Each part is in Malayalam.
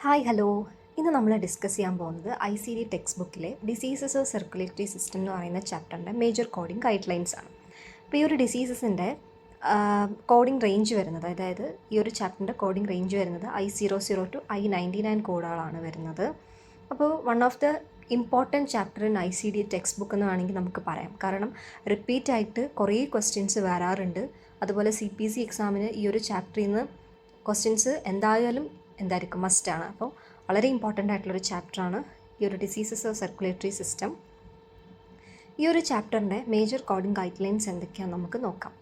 Hi hello. ഇന്ന് നമ്മൾ ഡിസ്കസ് ചെയ്യാൻ പോകുന്നത് ICD ടെക്സ്റ്റ് ബുക്കിലെ ഡിസീസസ് ഓഫ് സർക്കുലേറ്ററി സിസ്റ്റം എന്ന് പറയുന്ന ചാപ്റ്ററിൻ്റെ മേജർ കോഡിംഗ് ഗൈഡ് ലൈൻസ് ആണ്. അപ്പോൾ ഈ ഒരു ഡിസീസസിൻ്റെ കോഡിംഗ് റേഞ്ച് വരുന്നത്, അതായത് ഈ ഒരു ചാപ്റ്ററിൻ്റെ കോഡിംഗ് റേഞ്ച് വരുന്നത് I00 to I99 കോഡുകളാണ് വരുന്നത്. അപ്പോൾ one of the important chapter in ICD text book എന്ന് വേണമെങ്കിൽ നമുക്ക് പറയാം. കാരണം റിപ്പീറ്റ് ആയിട്ട് കുറേ ക്വസ്റ്റ്യൻസ് വരാറുണ്ട്. അതുപോലെ CPC എക്സാമിന് ഈ ഒരു ചാപ്റ്ററിൽ നിന്ന് ക്വസ്റ്റ്യൻസ് എന്തായിരിക്കും മസ്റ്റാണ്. അപ്പോൾ വളരെ ഇമ്പോർട്ടൻ്റ് ആയിട്ടുള്ളൊരു ചാപ്റ്ററാണ് ഈ ഒരു ഡിസീസസ് ഓഫ് സർക്കുലേറ്ററി സിസ്റ്റം. ഈ ഒരു ചാപ്റ്ററിൻ്റെ മേജർ കോഡിംഗ് ഗൈഡ് ലൈൻസ് എന്തൊക്കെയാണെന്ന് നമുക്ക് നോക്കാം.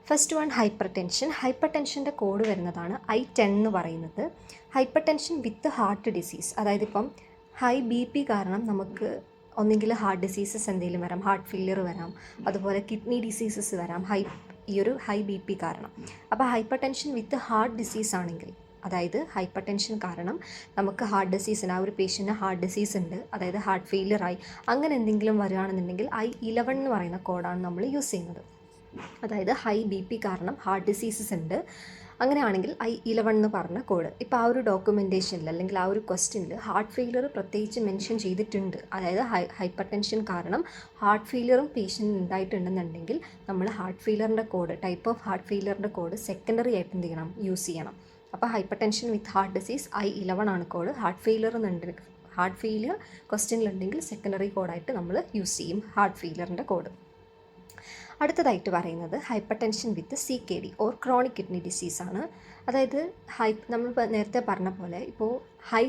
First one hypertension. ഹൈപ്പർ ടെൻഷൻ്റെ കോഡ് വരുന്നതാണ് I10 എന്ന് പറയുന്നത്. Hypertension with heart disease, അതായത് ഇപ്പം ഹൈ BP കാരണം നമുക്ക് ഒന്നെങ്കിൽ ഹാർട്ട് ഡിസീസസ് എന്തെങ്കിലും വരാം, ഹാർട്ട് ഫെയിലിയർ വരാം, അതുപോലെ കിഡ്നി ഡിസീസസ് വരാം ഈ ഒരു ഹൈ BP കാരണം. അപ്പോൾ hypertension with heart disease ആണെങ്കിൽ, അതായത് ഹൈപ്പർ ടെൻഷൻ കാരണം നമുക്ക് ഹാർട്ട് ഡിസീസിന്, ആ ഒരു പേഷ്യൻറ്റിന് ഹാർട്ട് ഡിസീസ് ഉണ്ട്, അതായത് ഹാർട്ട് ഫെയിലിയറായി, അങ്ങനെ എന്തെങ്കിലും വരികയാണെന്നുണ്ടെങ്കിൽ I11 എന്ന് പറയുന്ന കോഡാണ് നമ്മൾ യൂസ് ചെയ്യുന്നത്. അതായത് ഹൈ BP കാരണം ഹാർട്ട് ഡിസീസസ് ഉണ്ട്, അങ്ങനെയാണെങ്കിൽ I11 എന്ന് പറഞ്ഞ കോഡ്. ഇപ്പോൾ ആ ഒരു ഡോക്യുമെൻറ്റേഷനിൽ അല്ലെങ്കിൽ ആ ഒരു ക്വസ്റ്റ്യനിൽ ഹാർട്ട് ഫെയിലിയർ പ്രത്യേകിച്ച് മെൻഷൻ ചെയ്തിട്ടുണ്ട്. അതായത് ഹൈപ്പർ ടെൻഷൻ കാരണം ഹാർട്ട് ഫെയിലിയറും പേഷ്യൻ്റ് ഉണ്ടായിട്ടുണ്ടെന്നുണ്ടെങ്കിൽ നമ്മൾ ഹാർട്ട് ഫെയിലിയറിൻ്റെ കോഡ്, ടൈപ്പ് ഓഫ് ഹാർട്ട് ഫെയിലിയറിൻ്റെ കോഡ് സെക്കൻഡറി ആയിട്ട് എന്ത് ചെയ്യണം, യൂസ് ചെയ്യണം. അപ്പോൾ hypertension with heart disease I11 ആണ് കോഡ്. ഹാർട്ട് ഫെയിലിയർ ക്വസ്റ്റ്യനിലുണ്ടെങ്കിൽ സെക്കൻഡറി കോഡായിട്ട് നമ്മൾ യൂസ് ചെയ്യും ഹാർട്ട് ഫെയിലിയറിൻ്റെ കോഡ്. അടുത്തതായിട്ട് പറയുന്നത് hypertension with CKD or chronic kidney ഡിസീസാണ്. അതായത് നമ്മൾ നേരത്തെ പറഞ്ഞ പോലെ ഇപ്പോൾ ഹൈ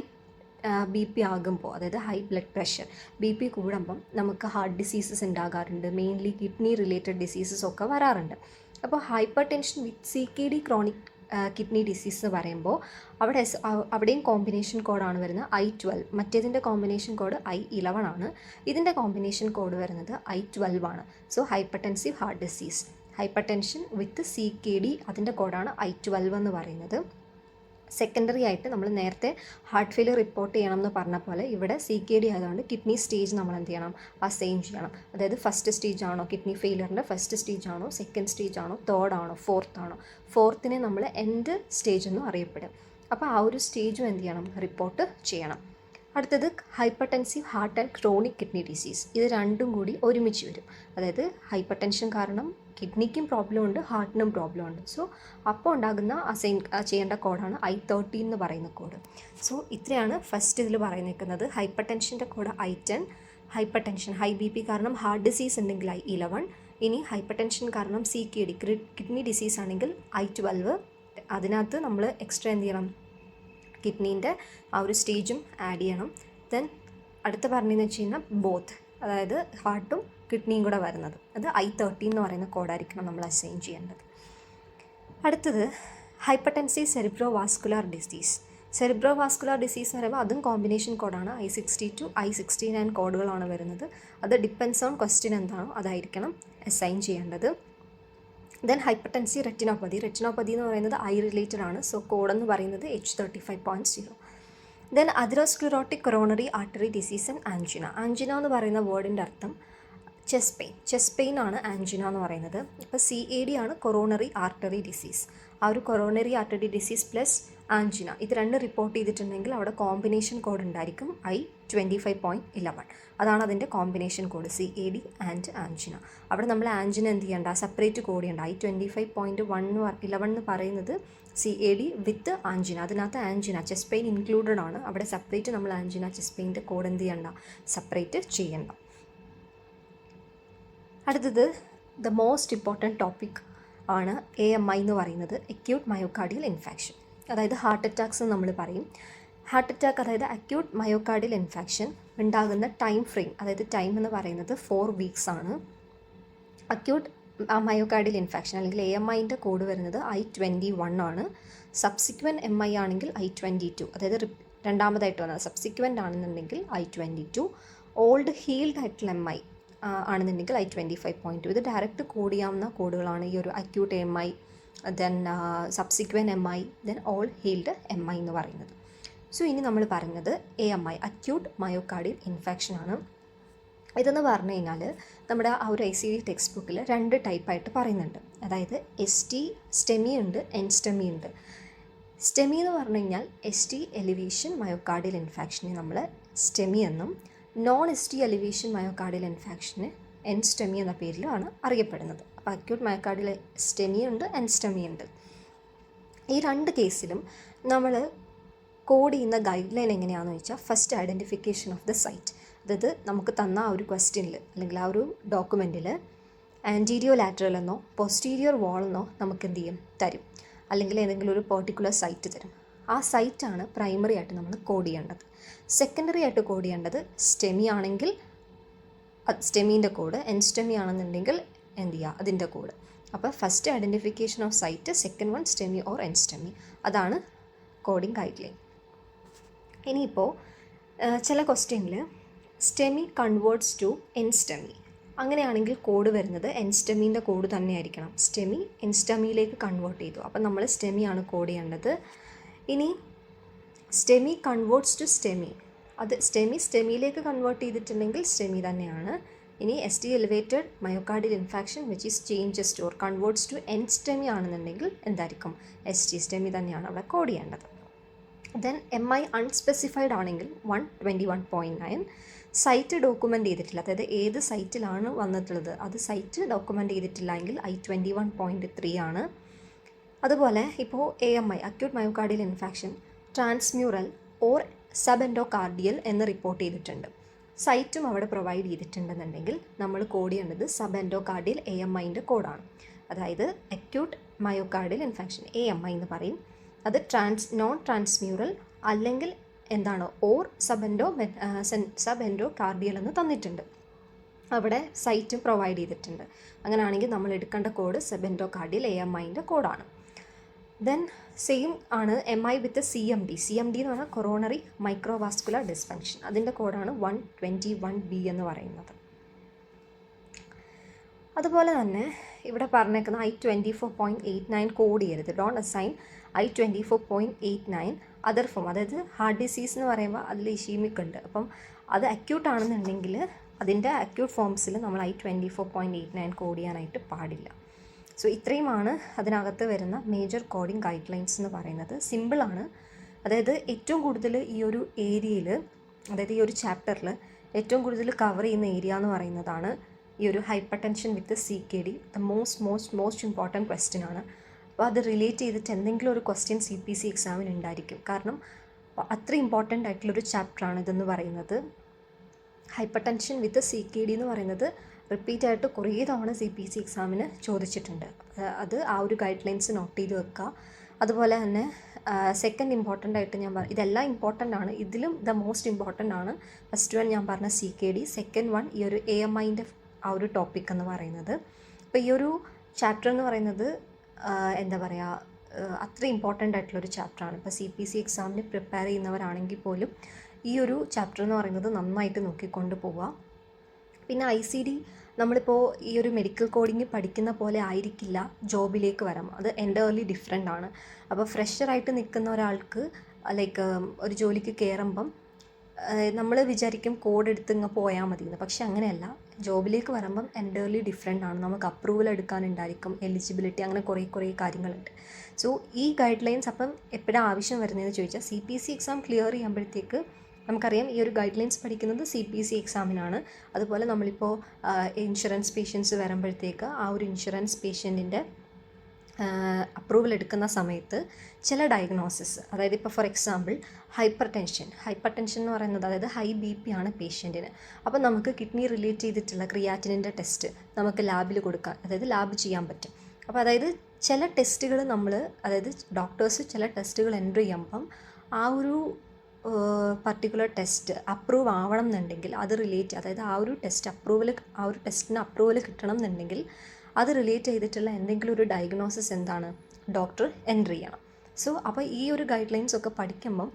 BP ആകുമ്പോൾ, അതായത് ഹൈ ബ്ലഡ് പ്രഷർ BP കൂടുമ്പം നമുക്ക് ഹാർട്ട് ഡിസീസസ് ഉണ്ടാകാറുണ്ട്, മെയിൻലി കിഡ്നി റിലേറ്റഡ് ഡിസീസസ് ഒക്കെ വരാറുണ്ട്. അപ്പോൾ hypertension with CKD chronic kidney disease എന്ന് പറയുമ്പോൾ അവിടെയും കോമ്പിനേഷൻ കോഡാണ് വരുന്നത് I12. മറ്റേതിൻ്റെ കോമ്പിനേഷൻ കോഡ് I11 ആണ്. ഇതിൻ്റെ കോമ്പിനേഷൻ കോഡ് വരുന്നത് I12 ആണ്. So hypertensive heart disease, hypertension with CKD, അതിൻ്റെ കോഡാണ് I12 എന്ന് പറയുന്നത്. സെക്കൻഡറി ആയിട്ട് നമ്മൾ നേരത്തെ ഹാർട്ട് ഫെയിലിയർ റിപ്പോർട്ട് ചെയ്യണം എന്ന് പറഞ്ഞ പോലെ ഇവിടെ CKD ആയതുകൊണ്ട് കിഡ്നി സ്റ്റേജ് നമ്മൾ എന്ത് ചെയ്യണം, അസൈൻ ചെയ്യണം. അതായത് ഫസ്റ്റ് സ്റ്റേജ് ആണോ, കിഡ്നി ഫെയിലിയറിൻ്റെ ഫസ്റ്റ് സ്റ്റേജ് ആണോ, സെക്കൻഡ് സ്റ്റേജ് ആണോ, തേർഡ് ആണോ, ഫോർത്ത് ആണോ. ഫോർത്തിനെ നമ്മൾ എൻഡ് സ്റ്റേജ് എന്നും അറിയപ്പെടും. അപ്പോൾ ആ ഒരു സ്റ്റേജും എന്ത് ചെയ്യണം, റിപ്പോർട്ട് ചെയ്യണം. അടുത്തത് hypertensive heart and chronic kidney disease. ഇത് രണ്ടും കൂടി ഒരുമിച്ച് വരും. അതായത് ഹൈപ്പർ ടെൻഷൻ കാരണം കിഡ്നിക്കും പ്രോബ്ലം ഉണ്ട്, ഹാർട്ടിനും പ്രോബ്ലം ഉണ്ട്. സോ അപ്പോൾ ഉണ്ടാകുന്ന അസൈൻ ചെയ്യേണ്ട കോഡാണ് I13 എന്ന് പറയുന്ന കോഡ്. സോ ഇത്രയാണ് ഫസ്റ്റ് ഇതിൽ പറയുന്നത്. ഹൈപ്പർ ടെൻഷൻ്റെ code I10, hypertension high BP കാരണം ഹാർട്ട് ഡിസീസ് ഉണ്ടെങ്കിൽ I11, ഇനി ഹൈപ്പർ ടെൻഷൻ കാരണം CKD കിഡ്നി ഡിസീസ് ആണെങ്കിൽ I12. അതിനകത്ത് നമ്മൾ എക്സ്ട്രാ എന്ത് ചെയ്യണം, കിഡ്നീൻ്റെ ആ ഒരു സ്റ്റേജും ആഡ് ചെയ്യണം. ദെൻ അടുത്ത പറഞ്ഞതെന്ന് വെച്ച് കഴിഞ്ഞാൽ ബോത്ത്, അതായത് ഹാർട്ടും കിഡ്നിയും കൂടെ വരുന്നത്, അത് I13 എന്ന് പറയുന്ന കോഡായിരിക്കണം നമ്മൾ അസൈൻ ചെയ്യേണ്ടത്. അടുത്തത് hypertensive cerebro vascular disease. Cerebro vascular disease എന്ന് പറയുമ്പോൾ അതും കോമ്പിനേഷൻ കോഡാണ് I60 to I69 കോഡുകളാണ് വരുന്നത്. അത് ഡിപ്പെൻസ് ഓൺ ക്വസ്റ്റ്യൻ എന്താണോ അതായിരിക്കണം അസൈൻ ചെയ്യേണ്ടത്. ദെൻ ഹൈപ്പർടെൻസീവ് റെറ്റിനോപ്പതി എന്ന് പറയുന്നത് I റിലേറ്റഡ് ആണ്. സോ കോഡെന്ന് പറയുന്നത് H35.0. Then atherosclerotic coronary artery disease and angina എന്ന് പറയുന്ന വേർഡിൻ്റെ അർത്ഥം ചെസ്റ്റ് പെയിൻ ആണ് ആൻജിന എന്ന് പറയുന്നത്. ഇപ്പോൾ CAD ആണ് കൊറോണറി ആർട്ടറി ഡിസീസ്. ആ ഒരു coronary artery disease plus angina ഇത് രണ്ട് റിപ്പോർട്ട് ചെയ്തിട്ടുണ്ടെങ്കിൽ അവിടെ കോമ്പിനേഷൻ കോഡ് ഉണ്ടായിരിക്കും I25.11. അതാണ് അതിൻ്റെ combination code, CAD and angina. അവിടെ നമ്മൾ ആൻജിന എന്ത് ചെയ്യേണ്ട, സെപ്പറേറ്റ് കോഡ് ചെയ്യേണ്ട. I25.11 എന്ന് പറയുന്നത് CAD വിത്ത് ആൻജിന. അതിനകത്ത് ആൻജിന ചെസ്റ്റ് പെയിൻ ഇൻക്ലൂഡഡ് ആണ്. അവിടെ സെപ്പറേറ്റ് നമ്മൾ ആൻജിന ചെസ്റ്റ് പെയിൻ്റെ കോഡ് എന്ത് ചെയ്യണ്ട, സെപ്പറേറ്റ് ചെയ്യണ്ട. അടുത്തത് ദ മോസ്റ്റ് ഇമ്പോർട്ടൻറ്റ് ടോപ്പിക് ആണ് AMI എന്ന് പറയുന്നത്, അക്യൂട്ട് മയോകാർഡിയൽ ഇൻഫാക്ഷൻ. അതായത് ഹാർട്ട് അറ്റാക്സ് എന്ന് നമ്മൾ പറയും. ഹാർട്ട് അറ്റാക്ക് അതായത് അക്യൂട്ട് മയോകാർഡിയൽ ഇൻഫാക്ഷൻ ഉണ്ടാകുന്ന ടൈം ഫ്രെയിം, അതായത് ടൈം എന്ന് പറയുന്നത് 4 weeks ആണ്. അക്യൂട്ട് മയോകാർഡിയൽ ഇൻഫാക്ഷൻ അല്ലെങ്കിൽ AMIൻ്റെ കോഡ് വരുന്നത് I21 ആണ്. സബ്സിക്വൻറ്റ് MI ആണെങ്കിൽ I22, അതായത് രണ്ടാമതായിട്ട് വന്നത് സബ്സിക്വൻ്റ് ആണെന്നുണ്ടെങ്കിൽ I22. ഓൾഡ് ഹീൽഡ് ആയിട്ടുള്ള MI ആണെന്നുണ്ടെങ്കിൽ I25.2. ഇത് ഡയറക്റ്റ് കോഡ് ചെയ്യാവുന്ന കോഡുകളാണ് ഈ ഒരു acute MI, then subsequent MI, then all healed MI എന്ന് പറയുന്നത്. സോ ഇനി നമ്മൾ പറഞ്ഞത് AMI അക്യൂട്ട് മയോകാർഡിയൽ ഇൻഫെക്ഷൻ ആണ്. ഇതെന്ന് പറഞ്ഞു കഴിഞ്ഞാൽ നമ്മുടെ ആ ഒരു ICD ടെക്സ്റ്റ് ബുക്കിൽ 2 ടൈപ്പായിട്ട് പറയുന്നുണ്ട്. അതായത് ST സ്റ്റെമി ഉണ്ട്, എൻസ്റ്റമി ഉണ്ട്. സ്റ്റെമി എന്ന് പറഞ്ഞു കഴിഞ്ഞാൽ ST എലിവേഷൻ മയോകാർഡിയൽ ഇൻഫാക്ഷനെ നമ്മൾ സ്റ്റെമി എന്നും നോൺ ST എലിവേഷൻ മയോകാർഡിയൽ ഇൻഫാക്ഷന് എൻസ്റ്റെമി എന്ന പേരിലാണ് അറിയപ്പെടുന്നത്. അപ്പോൾ അക്യൂട്ട് മയോകാർഡിയൽ സ്റ്റെമി ഉണ്ട്, എൻസ്റ്റെമി ഉണ്ട്. ഈ രണ്ട് കേസിലും നമ്മൾ കോഡ് ചെയ്യുന്ന ഗൈഡ് ലൈൻ എങ്ങനെയാണെന്ന് വെച്ചാൽ first identification of the site. അതായത് നമുക്ക് തന്ന ആ ഒരു ക്വസ്റ്റ്യനിൽ അല്ലെങ്കിൽ ആ ഒരു ഡോക്യുമെൻറ്റിൽ ആൻറ്റീരിയോ ലാറ്ററൽ എന്നോ പോസ്റ്റീരിയർ വാൾ എന്നോ നമുക്ക് എന്ത് ചെയ്യും തരും, അല്ലെങ്കിൽ ഏതെങ്കിലും ഒരു പെർട്ടിക്കുലർ സൈറ്റ് തരും. ആ സൈറ്റാണ് പ്രൈമറി ആയിട്ട് നമ്മൾ കോഡ് ചെയ്യേണ്ടത്. സെക്കൻഡറി ആയിട്ട് കോഡ് ചെയ്യേണ്ടത് സ്റ്റെമി ആണെങ്കിൽ സ്റ്റെമീൻ്റെ കോഡ്, എൻസ്റ്റെമി ആണെന്നുണ്ടെങ്കിൽ എന്ത് ചെയ്യുക അതിൻ്റെ കോഡ്. അപ്പോൾ first identification of site, second one STEMI or NSTEMI. അതാണ് കോഡിങ് ഗൈഡ് ലൈൻ. ഇനിയിപ്പോൾ ചില ക്വസ്റ്റ്യനിൽ സ്റ്റെമി കൺവേർട്സ് ടു എൻസ്റ്റെമി, അങ്ങനെയാണെങ്കിൽ കോഡ് വരുന്നത് എൻസ്റ്റമീൻ്റെ കോഡ് തന്നെ ആയിരിക്കണം. സ്റ്റെമി എൻസ്റ്റമിയിലേക്ക് കൺവേർട്ട് ചെയ്തു, അപ്പം നമ്മൾ സ്റ്റെമിയാണ് കോഡ് ചെയ്യേണ്ടത്. ഇനി സ്റ്റെമി കൺവേർട്സ് ടു സ്റ്റെമി, അത് സ്റ്റെമിയിലേക്ക് കൺവേർട്ട് ചെയ്തിട്ടുണ്ടെങ്കിൽ സ്റ്റെമി തന്നെയാണ്. ഇനി ST elevated myocardial infarction which is changes to or converts to NSTEMI ആണെന്നുണ്ടെങ്കിൽ എന്തായിരിക്കും, ST സ്റ്റെമി തന്നെയാണ് അവിടെ കോഡ് ചെയ്യേണ്ടത്. ദെൻ MI അൺസ്പെസിഫൈഡ് ആണെങ്കിൽ 121.9, സൈറ്റ് ഡോക്യുമെൻ്റ് ചെയ്തിട്ടില്ല, അതായത് ഏത് സൈറ്റിലാണ് വന്നിട്ടുള്ളത് അത് സൈറ്റ് ഡോക്യുമെൻ്റ് ചെയ്തിട്ടില്ല എങ്കിൽ I21.3 ആണ്. അതുപോലെ ഇപ്പോൾ AMI acute myocardial infarction transmural or subendocardial എന്ന് റിപ്പോർട്ട് ചെയ്തിട്ടുണ്ട്, സൈറ്റും അവിടെ പ്രൊവൈഡ് ചെയ്തിട്ടുണ്ടെന്നുണ്ടെങ്കിൽ നമ്മൾ കോഡ് ചെയ്യേണ്ടത് സബ് എൻഡോകാർഡിയൽ AMIൻ്റെ കോഡാണ്. അതായത് അക്യൂട്ട് മയോകാർഡിയൽ ഇൻഫാക്ഷൻ AMI എന്ന് പറയും. അത് നോൺ ട്രാൻസ്മ്യൂറൽ അല്ലെങ്കിൽ എന്താണ് ഓർ സബ് എൻഡോകാർഡിയൽ എന്ന് തന്നിട്ടുണ്ട്, അവിടെ സൈറ്റും പ്രൊവൈഡ് ചെയ്തിട്ടുണ്ട്. അങ്ങനെയാണെങ്കിൽ നമ്മൾ എടുക്കേണ്ട കോഡ് സബ് എൻഡോകാർഡിയൽ AMIൻ്റെ കോഡാണ്. ദെൻ സെയിം ആണ് MI വിത്ത് CMD എന്ന് പറഞ്ഞാൽ കൊറോണറി മൈക്രോവാസ്കുലർ ഡിസ്ഫങ്ഷൻ, അതിൻ്റെ കോഡാണ് 121B എന്ന് പറയുന്നത്. അതുപോലെ തന്നെ ഇവിടെ പറഞ്ഞേക്കുന്ന I24.89 കോഡ് ചെയ്യരുത്. Don't assign I24.89 other form, അതായത് ഹാർട്ട് ഡിസീസ് എന്ന് പറയുമ്പോൾ അതിൽ ഇഷീമിക് ഉണ്ട്, അപ്പം അത് അക്യൂട്ട് ആണെന്നുണ്ടെങ്കിൽ അതിൻ്റെ അക്യൂട്ട് ഫോംസിൽ നമ്മൾ I24.89 കോഡ് ചെയ്യാനായിട്ട് പാടില്ല. സോ ഇത്രയുമാണ് അതിനകത്ത് വരുന്ന മേജർ കോഡിങ് ഗൈഡ് ലൈൻസ് എന്ന് പറയുന്നത്. സിമ്പിളാണ്, അതായത് ഏറ്റവും കൂടുതൽ ഈ ഒരു ഏരിയയിൽ, അതായത് ഈ ഒരു ചാപ്റ്ററിൽ ഏറ്റവും കൂടുതൽ കവർ ചെയ്യുന്ന ഏരിയ എന്ന് പറയുന്നതാണ് ഈ ഒരു hyper tension with CKD. The most important question ആണ്. അപ്പോൾ അത് റിലേറ്റ് ചെയ്തിട്ട് എന്തെങ്കിലും ഒരു ക്വസ്റ്റ്യൻ CPC എക്സാമിന് ഉണ്ടായിരിക്കും, കാരണം അത്ര ഇമ്പോർട്ടൻ്റ് ആയിട്ടുള്ളൊരു ചാപ്റ്ററാണ് ഇതെന്ന് പറയുന്നത്. ഹൈപ്പർ ടെൻഷൻ വിത്ത് CKD എന്ന് പറയുന്നത് റിപ്പീറ്റ് ആയിട്ട് കുറേ തവണ CPC എക്സാമിന് ചോദിച്ചിട്ടുണ്ട്. അത് ആ ഒരു ഗൈഡ് ലൈൻസ് നോട്ട് ചെയ്ത് വെക്കുക. അതുപോലെ തന്നെ സെക്കൻഡ് ഇമ്പോർട്ടൻ്റ് ആയിട്ട് ഞാൻ ഇതെല്ലാം ഇമ്പോർട്ടൻ്റ് ആണ്, ഇതിലും ദ മോസ്റ്റ് ഇമ്പോർട്ടൻ്റ് ആണ് ഫസ്റ്റ് വൺ ഞാൻ പറഞ്ഞ CKD, സെക്കൻഡ് വൺ ഈ ഒരു AMIൻ്റെ ആ ഒരു ടോപ്പിക് എന്ന് പറയുന്നത്. അപ്പോൾ ഈ ഒരു ചാപ്റ്റർ എന്ന് പറയുന്നത് എന്താ പറയുക അത്ര ഇമ്പോർട്ടൻ്റ് ആയിട്ടുള്ളൊരു ചാപ്റ്ററാണ്. ഇപ്പോൾ CPC എക്സാമിന് പ്രിപ്പയർ ചെയ്യുന്നവരാണെങ്കിൽ പോലും ഈ ഒരു ചാപ്റ്റർ എന്ന് പറയുന്നത് നന്നായിട്ട് നോക്കിക്കൊണ്ട് പോവുക. പിന്നെ ICD നമ്മളിപ്പോൾ ഈ ഒരു മെഡിക്കൽ കോഡിങ് പഠിക്കുന്ന പോലെ ആയിരിക്കില്ല ജോബിലേക്ക് വരാം, അത് എൻ്റയർലി ഡിഫറെൻ്റ് ആണ്. അപ്പോൾ ഫ്രഷറായിട്ട് നിൽക്കുന്ന ഒരാൾക്ക് ലൈക്ക് ഒരു ജോലിക്ക് കയറുമ്പം നമ്മൾ വിചാരിക്കും കോഡ് എടുത്ത് ഇങ്ങ് പോയാൽ മതി എന്ന്, പക്ഷെ അങ്ങനെയല്ല. ജോബിലേക്ക് വരുമ്പം എൻ്റയർലി ഡിഫറെൻ്റ് ആണ്. നമുക്ക് അപ്രൂവൽ എടുക്കാനുണ്ടായിരിക്കും, എലിജിബിലിറ്റി, അങ്ങനെ കുറേ കാര്യങ്ങളുണ്ട്. സോ ഈ ഗൈഡ് ലൈൻസ് അപ്പം എപ്പോഴാണ് ആവശ്യം വരുന്നതെന്ന് ചോദിച്ചാൽ CPC എക്സാം ക്ലിയർ ചെയ്യുമ്പോഴത്തേക്ക് നമുക്കറിയാം ഈ ഒരു ഗൈഡ് ലൈൻസ് പഠിക്കുന്നത് CPC എക്സാമിനാണ്. അതുപോലെ നമ്മളിപ്പോൾ ഇൻഷുറൻസ് പേഷ്യൻസ് വരുമ്പോഴത്തേക്ക് ആ ഒരു ഇൻഷുറൻസ് പേഷ്യൻറ്റിൻ്റെ അപ്രൂവൽ എടുക്കുന്ന സമയത്ത് ചില ഡയഗ്നോസിസ്, അതായത് ഇപ്പോൾ ഫോർ എക്സാമ്പിൾ ഹൈപ്പർ ടെൻഷൻ എന്ന് പറയുന്നത് അതായത് ഹൈ BP ആണ് പേഷ്യൻറ്റിന്. അപ്പോൾ നമുക്ക് കിഡ്നി റിലേറ്റ് ചെയ്തിട്ടുള്ള ക്രിയാറ്റിനിൻ്റെ ടെസ്റ്റ് നമുക്ക് ലാബിൽ കൊടുക്കാൻ, അതായത് ലാബ് ചെയ്യാൻ പറ്റും. അപ്പോൾ അതായത് ചില ടെസ്റ്റുകൾ അതായത് ഡോക്ടേഴ്സ് ചില ടെസ്റ്റുകൾ എൻ്റർ ചെയ്യുമ്പം ആ ഒരു പർട്ടിക്കുലർ ടെസ്റ്റ് അപ്രൂവ് ആവണം എന്നുണ്ടെങ്കിൽ അത് അതായത് ആ ഒരു ടെസ്റ്റിന് അപ്രൂവൽ കിട്ടണം എന്നുണ്ടെങ്കിൽ അത് റിലേറ്റ് ചെയ്തിട്ടുള്ള എന്തെങ്കിലും ഒരു ഡയഗ്നോസിസ് എന്താണ് ഡോക്ടർ എൻ്റർ ചെയ്യണം. സോ അപ്പോൾ ഈ ഒരു ഗൈഡ് ലൈൻസ് ഒക്കെ പഠിക്കുമ്പം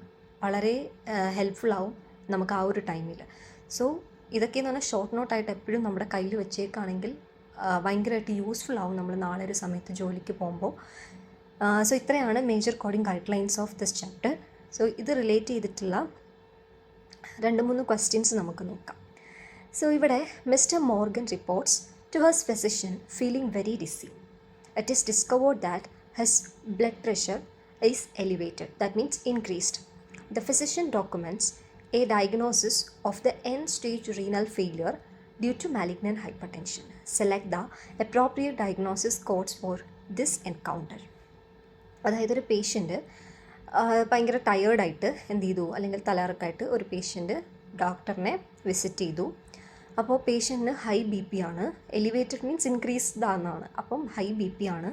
വളരെ ഹെൽപ്ഫുള്ളാവും നമുക്ക് ആ ഒരു ടൈമിൽ. സോ ഇതൊക്കെയെന്ന് പറഞ്ഞാൽ ഷോർട്ട് നോട്ടായിട്ട് എപ്പോഴും നമ്മുടെ കയ്യിൽ വെച്ചേക്കാണെങ്കിൽ ഭയങ്കരമായിട്ട് യൂസ്ഫുൾ ആവും നമ്മൾ നാളെ ഒരു സമയത്ത് ജോലിക്ക് പോകുമ്പോൾ. സോ ഇത്രയാണ് major coding guidelines of this chapter. So ഇത് റിലേറ്റ് ചെയ്തിട്ടുള്ള 2-3 ക്വസ്റ്റ്യൻസ് നമുക്ക് നോക്കാം. സോ ഇവിടെ mister Morgan reports to his physician feeling very dizzy. It is discovered that his blood pressure is elevated, that means increased. The physician documents a diagnosis of the end-stage renal failure due to malignant hypertension. Select the appropriate diagnosis codes for this encounter. അതായത് ഒരു പേഷ്യൻറ്റ് ഭയങ്കര ടയേർഡായിട്ട് എന്ത് ചെയ്തു, അല്ലെങ്കിൽ തലകറക്കമായിട്ട് ഒരു പേഷ്യൻറ്റ് ഡോക്ടറിനെ വിസിറ്റ് ചെയ്തു. അപ്പോൾ പേഷ്യൻറ്റിന് ഹൈ ബി പി ആണ്. എലിവേറ്റഡ് മീൻസ് ഇൻക്രീസ്ഡ് ആണെന്നാണ്. അപ്പം ഹൈ ബി പി ആണ്.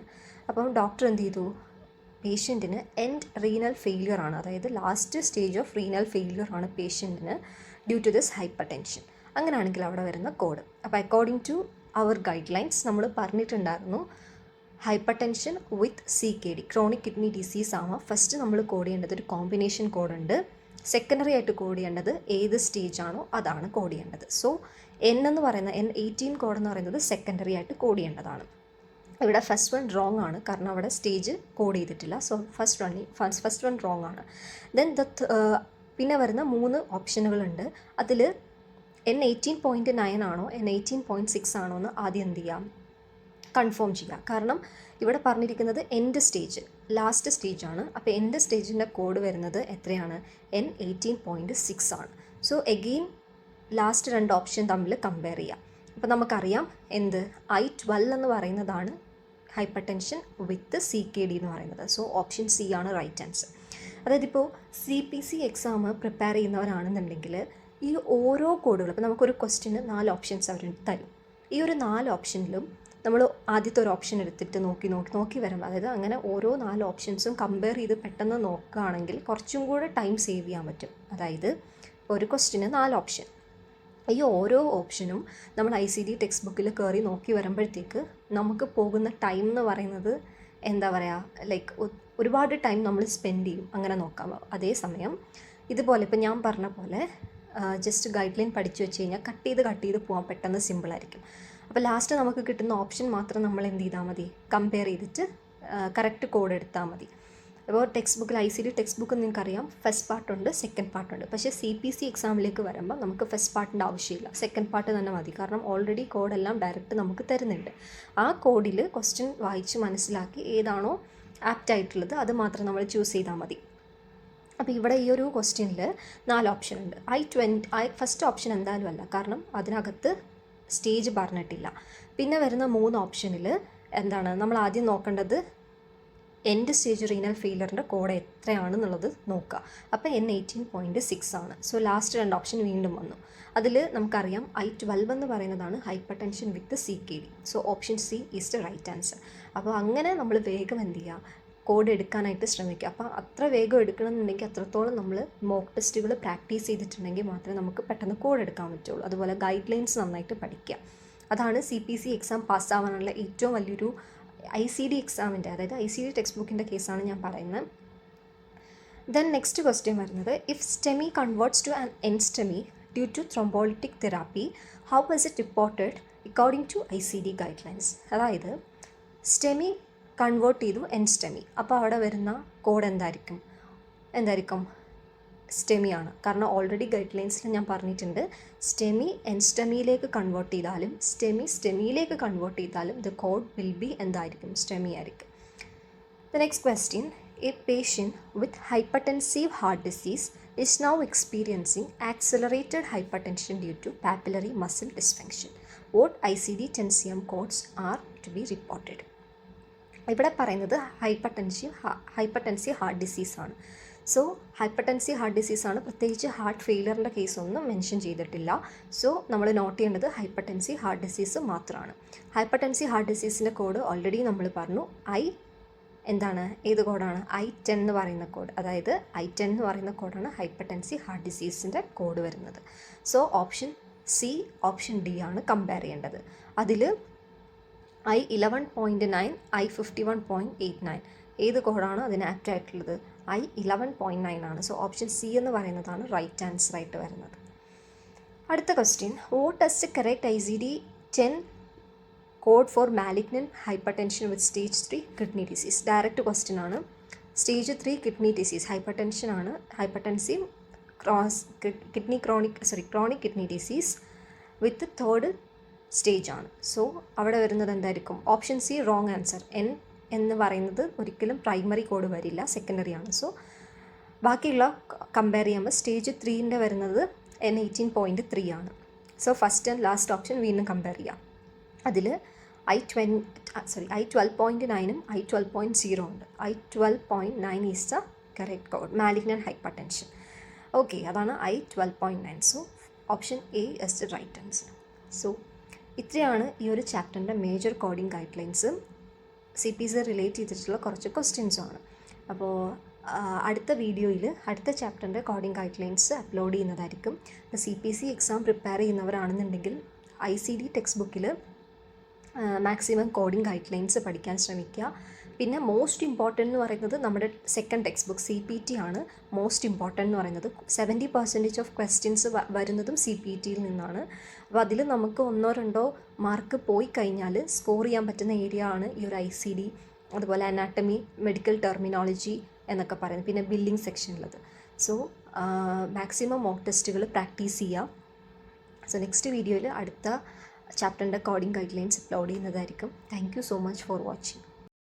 അപ്പം ഡോക്ടർ എന്ത് ചെയ്തു, പേഷ്യൻറ്റിന് എൻഡ് റീനൽ ഫെയിലിയർ ആണ്, അതായത് last stage of renal failure ആണ് പേഷ്യൻറ്റിന് due to this hypertension. അങ്ങനെയാണെങ്കിൽ അവിടെ വരുന്ന കോഡ്. അപ്പോൾ according to our guidelines നമ്മൾ പറഞ്ഞിട്ടുണ്ടായിരുന്നു hypertension with CKD, chronic kidney disease ആണ് ഫസ്റ്റ് നമ്മൾ കോഡ് ചെയ്യേണ്ടത്. ഒരു കോമ്പിനേഷൻ കോഡുണ്ട്. സെക്കൻഡറി ആയിട്ട് കോഡ് ചെയ്യേണ്ടത് ഏത് സ്റ്റേജാണോ അതാണ് കോഡ് ചെയ്യേണ്ടത്. സോ എന്ന് പറയുന്ന N18 കോഡ് എന്ന് പറയുന്നത് സെക്കൻഡറി ആയിട്ട് കോഡ് ചെയ്യേണ്ടതാണ്. ഇവിടെ ഫസ്റ്റ് വൺ റോങ് ആണ്, കാരണം അവിടെ സ്റ്റേജ് കോഡ് ചെയ്തിട്ടില്ല. സോ ഫസ്റ്റ് വൺ റോങ് ആണ്. ദെൻ പിന്നെ വരുന്ന 3 ഓപ്ഷനുകളുണ്ട്. അതിൽ N18.9 ആണോ N18.6 ആണോ എന്ന് ആദ്യം എന്ത് ചെയ്യാം, കൺഫേം ചെയ്യുക. കാരണം ഇവിടെ പറഞ്ഞിരിക്കുന്നത് എൻഡ് സ്റ്റേജ്, ലാസ്റ്റ് സ്റ്റേജാണ്. അപ്പോൾ എൻഡ് സ്റ്റേജിൻ്റെ കോഡ് വരുന്നത് എത്രയാണ്, N18.6 ആണ്. സോ എഗെയിൻ ലാസ്റ്റ് 2 ഓപ്ഷൻ തമ്മിൽ കമ്പയർ ചെയ്യാം. അപ്പോൾ നമുക്കറിയാം എന്ത് I12 എന്ന് പറയുന്നതാണ് ഹൈപ്പർ ടെൻഷൻ വിത്ത് CKD എന്ന് പറയുന്നത്. സോ ഓപ്ഷൻ സി ആണ് റൈറ്റ് ആൻസർ. അതായത് ഇപ്പോൾ CPC എക്സാം പ്രിപ്പയർ ചെയ്യുന്നവരാണെന്നുണ്ടെങ്കിൽ ഈ ഓരോ കോഡുകളും, ഇപ്പോൾ നമുക്കൊരു ക്വസ്റ്റ്യന് 4 ഓപ്ഷൻസ് അവർ തരും. ഈ ഒരു 4 ഓപ്ഷനിലും നമ്മൾ ആദ്യത്തെ ഒരു ഓപ്ഷൻ എടുത്തിട്ട് നോക്കി വരുമ്പോൾ, അതായത് അങ്ങനെ ഓരോ 4 ഓപ്ഷൻസും കമ്പയർ ചെയ്ത് പെട്ടെന്ന് നോക്കുകയാണെങ്കിൽ കുറച്ചും കൂടെ ടൈം സേവ് ചെയ്യാൻ പറ്റും. അതായത് ഒരു ക്വസ്റ്റ്യന് 4 ഓപ്ഷൻ, ഈ ഓരോ ഓപ്ഷനും നമ്മൾ ICD ടെക്സ്റ്റ് ബുക്കിൽ കയറി നോക്കി വരുമ്പോഴത്തേക്ക് നമുക്ക് പോകുന്ന ടൈം എന്ന് പറയുന്നത് എന്താ പറയുക, ലൈക്ക് ഒരുപാട് ടൈം നമ്മൾ സ്പെൻഡ് ചെയ്യും അങ്ങനെ നോക്കാം. അതേസമയം ഇതുപോലെ ഇപ്പോൾ ഞാൻ പറഞ്ഞ പോലെ ജസ്റ്റ് ഗൈഡ് ലൈൻ പഠിച്ചു വെച്ച് കഴിഞ്ഞാൽ കട്ട് ചെയ്ത് പോകാൻ പെട്ടെന്ന് സിമ്പിളായിരിക്കും. അപ്പോൾ ലാസ്റ്റ് നമുക്ക് കിട്ടുന്ന ഓപ്ഷൻ മാത്രം നമ്മൾ എന്ത് ചെയ്താൽ മതി, കമ്പയർ ചെയ്തിട്ട് കറക്റ്റ് കോഡ് എടുത്താൽ മതി. അപ്പോൾ ടെക്സ്റ്റ് ബുക്കിൽ ICD ടെക്സ്റ്റ് ബുക്ക് നിങ്ങൾക്കറിയാം ഫസ്റ്റ് പാർട്ടുണ്ട്, സെക്കൻഡ് പാർട്ടുണ്ട്. പക്ഷേ CPC എക്സാമിലേക്ക് വരുമ്പോൾ നമുക്ക് ഫസ്റ്റ് പാർട്ടിൻ്റെ ആവശ്യമില്ല, സെക്കൻഡ് പാർട്ട് തന്നെ മതി. കാരണം ഓൾറെഡി കോഡെല്ലാം ഡയറക്റ്റ് നമുക്ക് തരുന്നുണ്ട്. ആ കോഡിൽ ക്വസ്റ്റ്യൻ വായിച്ച് മനസ്സിലാക്കി ഏതാണോ ആപ്റ്റ് ആയിട്ടുള്ളത് അത് മാത്രം നമ്മൾ ചൂസ് ചെയ്താൽ മതി. അപ്പോൾ ഇവിടെ ഈ ഒരു ക്വസ്റ്റ്യനിൽ 4 ഓപ്ഷൻ ഉണ്ട്. ഫസ്റ്റ് ഓപ്ഷൻ എന്തായാലും അല്ല, കാരണം അതിനകത്ത് സ്റ്റേജ് പറഞ്ഞിട്ടില്ല. പിന്നെ വരുന്ന 3 ഓപ്ഷനിൽ എന്താണ് നമ്മൾ ആദ്യം നോക്കേണ്ടത്, എൻഡ് സ്റ്റേജ് റീനൽ ഫെയിലറിൻ്റെ കോഡ് എത്രയാണെന്നുള്ളത് നോക്കുക. അപ്പോൾ N18.6 ആണ്. സോ ലാസ്റ്റ് 2 ഓപ്ഷൻ വീണ്ടും വന്നു. അതിൽ നമുക്കറിയാം I12 എന്ന് പറയുന്നതാണ് hypertension with CKD. So option C is the right answer. അപ്പോൾ അങ്ങനെ നമ്മൾ വേഗം എന്ത് ചെയ്യുക, കോഡ് എടുക്കാനായിട്ട് ശ്രമിക്കുക. അപ്പോൾ അത്ര വേഗം എടുക്കണമെന്നുണ്ടെങ്കിൽ അത്രത്തോളം നമ്മൾ മോക്ക് ടെസ്റ്റുകൾ പ്രാക്ടീസ് ചെയ്തിട്ടുണ്ടെങ്കിൽ മാത്രമേ നമുക്ക് പെട്ടെന്ന് കോഡ് എടുക്കാൻ പറ്റുള്ളൂ. അതുപോലെ ഗൈഡ് ലൈൻസ് നന്നായിട്ട് പഠിക്കുക. അതാണ് CPC എക്സാം പാസ്സാവാനുള്ള ഏറ്റവും വലിയൊരു ICD എക്സാമിൻ്റെ, അതായത് ICD ടെക്സ്റ്റ് ബുക്കിൻ്റെ കേസാണ് ഞാൻ പറയുന്നത്. ദെൻ നെക്സ്റ്റ് ക്വസ്റ്റ്യൻ വരുന്നത്, if STEMI converts to an NSTEMI due to thrombolytic therapy, how was it reported according to ICD guidelines. അതായത് STEMI കൺവേർട്ട് ചെയ്തു NSTEMI, അപ്പോൾ അവിടെ വരുന്ന കോഡ് എന്തായിരിക്കും STEMI ആണ്. കാരണം ഓൾറെഡി ഗൈഡ് ലൈൻസിൽ ഞാൻ പറഞ്ഞിട്ടുണ്ട് STEMI NSTEMIയിലേക്ക് കൺവേർട്ട് ചെയ്താലും STEMIയിലേക്ക് കൺവേർട്ട് ചെയ്താലും ദ കോഡ് വിൽ ബി എന്തായിരിക്കും, STEMI ആയിരിക്കും. The next question, A patient with hypertensive heart disease is now experiencing accelerated hypertension due to papillary muscle dysfunction. What ICD-10 CM codes are to be reported? ഇവിടെ പറയുന്നത് ഹൈപ്പർടെൻസീവ് ഹാർട്ട് ഡിസീസാണ്. സോ ഹൈപ്പർടെൻസീവ് ഹാർട്ട് ഡിസീസാണ്, പ്രത്യേകിച്ച് ഹാർട്ട് ഫെയിലറിൻ്റെ കേസൊന്നും മെൻഷൻ ചെയ്തിട്ടില്ല. സോ നമ്മൾ നോട്ട് ചെയ്യേണ്ടത് ഹൈപ്പർടെൻസീവ് ഹാർട്ട് ഡിസീസ് മാത്രമാണ്. ഹൈപ്പർടെൻസീവ് ഹാർട്ട് ഡിസീസിൻ്റെ കോഡ് ഓൾറെഡി നമ്മൾ പറഞ്ഞു. ഏത് കോഡാണ്, I10 എന്ന് പറയുന്ന കോഡ്. അതായത് I10 എന്ന് പറയുന്ന കോഡാണ് ഹൈപ്പർടെൻസീവ് ഹാർട്ട് ഡിസീസിൻ്റെ കോഡ് വരുന്നത്. So option C, option D ആണ് കമ്പയർ ചെയ്യേണ്ടത്. അതിൽ I11.9, I51.89 ഏത് കോഡാണ് അതിന് ആപ്റ്റ് ആയിട്ടുള്ളത്, I11.9 ആണ്. സോ ഓപ്ഷൻ സി എന്ന് പറയുന്നതാണ് റൈറ്റ് ആൻസർ ആയിട്ട് വരുന്നത്. അടുത്ത question, what does the correct ICD-10 code for malignant hypertension with stage 3 kidney disease? Direct question ആണ്. സ്റ്റേജ് 3 കിഡ്നി ഡിസീസ് ഹൈപ്പർടെൻഷൻ ആണ്, hypertensive chronic kidney disease with 3rd stage ആണ്. സോ അവിടെ വരുന്നത് എന്തായിരിക്കും, ഓപ്ഷൻ സി റോങ് ആൻസർ, എന്ന് പറയുന്നത് ഒരിക്കലും പ്രൈമറി കോഡ് വരില്ല, സെക്കൻഡറി ആണ്. സോ ബാക്കിയുള്ള കമ്പയർ ചെയ്യുമ്പോൾ സ്റ്റേജ് 3ൻ്റെ വരുന്നത് N18.3 ആണ്. So first and last option വീണ്ടും കമ്പയർ ചെയ്യാം. അതിൽ I12.9 I12.0 ഉണ്ട്. I12.9 is the correct code, malignant hypertension. Okay, അതാണ് I12.9. So option A is the right answer. So ഇത്രയാണ് ഈ ഒരു ചാപ്റ്ററിൻ്റെ major coding guidelines. CPC relate ചെയ്തിട്ടുള്ള കുറച്ച് ക്വസ്റ്റ്യൻസുമാണ്. അപ്പോൾ അടുത്ത വീഡിയോയിൽ അടുത്ത ചാപ്റ്ററിൻ്റെ കോഡിംഗ് ഗൈഡ് ലൈൻസ് അപ്ലോഡ് ചെയ്യുന്നതായിരിക്കും. CPC എക്സാം പ്രിപ്പയർ ചെയ്യുന്നവരാണെന്നുണ്ടെങ്കിൽ ICD ടെക്സ്റ്റ് ബുക്കിൽ മാക്സിമം കോഡിംഗ് ഗൈഡ് ലൈൻസ് പഠിക്കാൻ ശ്രമിക്കുക. പിന്നെ മോസ്റ്റ് ഇമ്പോർട്ടൻ്റ് എന്ന് പറയുന്നത് നമ്മുടെ സെക്കൻഡ് ടെക്സ്റ്റ് ബുക്ക് CPT ആണ് മോസ്റ്റ് ഇമ്പോർട്ടൻ്റ് എന്ന് പറയുന്നത്. 70% ഓഫ് ക്വസ്റ്റ്യൻസ് വരുന്നതും CPTയിൽ നിന്നാണ്. അപ്പോൾ അതിൽ നമുക്ക് 1-2 മാർക്ക് പോയി കഴിഞ്ഞാൽ സ്കോർ ചെയ്യാൻ പറ്റുന്ന ഏരിയ ആണ് ഈ ഒരു ICD, അതുപോലെ അനാട്ടമി, മെഡിക്കൽ ടെർമിനോളജി എന്നൊക്കെ പറയുന്നത്, പിന്നെ ബില്ലിംഗ് സെക്ഷനുള്ളത്. സോ മാക്സിമം മോക്ക് ടെസ്റ്റുകൾ പ്രാക്ടീസ് ചെയ്യുക. സോ നെക്സ്റ്റ് വീഡിയോയിൽ അടുത്ത ചാപ്റ്ററിൻ്റെ കോഡിംഗ് ഗൈഡ് ലൈൻസ് അപ്ലോഡ് ചെയ്യുന്നതായിരിക്കും. Thank you so much for watching.